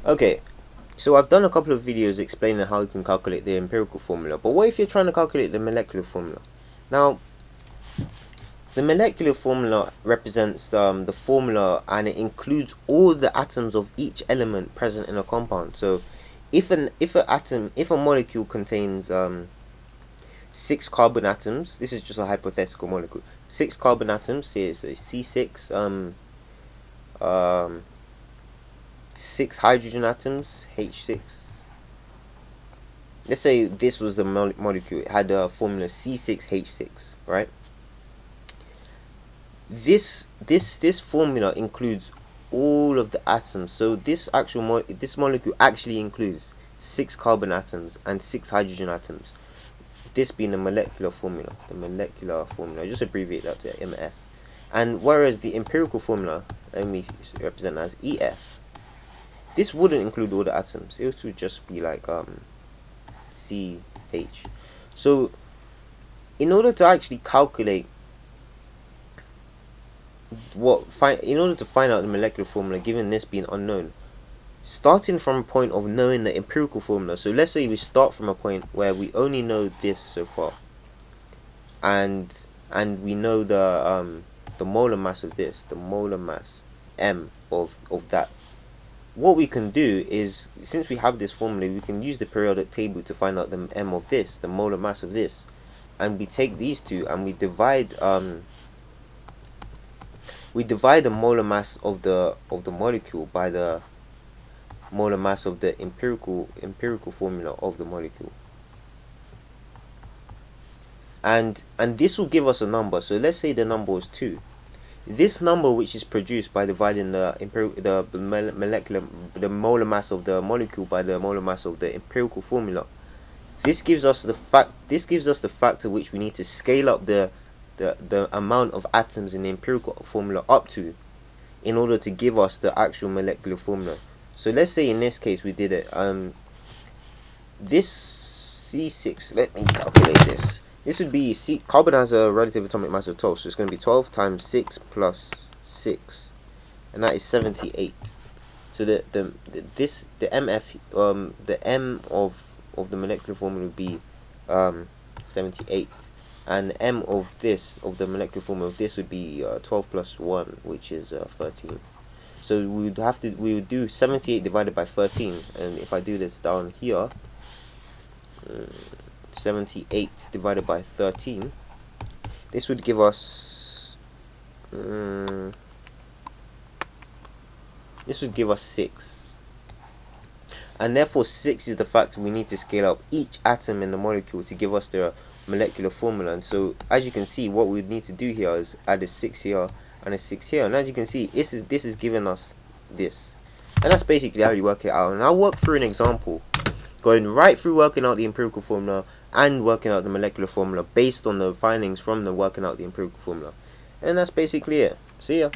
Okay, so I've done a couple of videos explaining how you can calculate the empirical formula, but what if you're trying to calculate the molecular formula? Now, the molecular formula represents the formula, and it includes all the atoms of each element present in a compound. So if a molecule contains 6 carbon atoms, this is just a hypothetical molecule, 6 carbon atoms, say so C6, um 6 hydrogen atoms, H6. Let's say this was the molecule, it had the formula C6H6, right? This formula includes all of the atoms. So this this molecule actually includes 6 carbon atoms and 6 hydrogen atoms. This being the molecular formula. I just abbreviate that to MF. And whereas the empirical formula, let me represent as EF, this wouldn't include all the atoms. It would just be like CH. So in order to actually calculate in order to find out the molecular formula, given this being unknown, starting from a point of knowing the empirical formula. So let's say we start from a point where we only know this so far, and we know the molar mass of this, the molar mass m of that. What we can do is, since we have this formula, we can use the periodic table to find out the m of this, the molar mass of this, and we take these two and we divide the molar mass of the molecule by the molar mass of the empirical formula of the molecule, and this will give us a number. So let's say the number was 2. This number, which is produced by dividing the molar mass of the molecule by the molar mass of the empirical formula, this gives us the factor which we need to scale up the amount of atoms in the empirical formula up to, in order to give us the actual molecular formula. So let's say in this case we did it, this C6, let me calculate this. This would be carbon has a relative atomic mass of 12, so it's going to be 12 times 6 plus 6, and that is 78. So the MF, the M of the molecular formula would be 78, and M of the molecular formula of this would be 12 plus 1, which is 13. So we would do 78 divided by 13, and if I do this down here, 78 divided by 13, this would give us 6, and therefore 6 is the factor we need to scale up each atom in the molecule to give us the molecular formula. And so as you can see, what we need to do here is add a 6 here and a 6 here, and as you can see, this is giving us this, and that's basically how you work it out. And I'll work through an example, going right through working out the empirical formula and working out the molecular formula based on the findings from the working out the empirical formula. And that's basically it. See ya.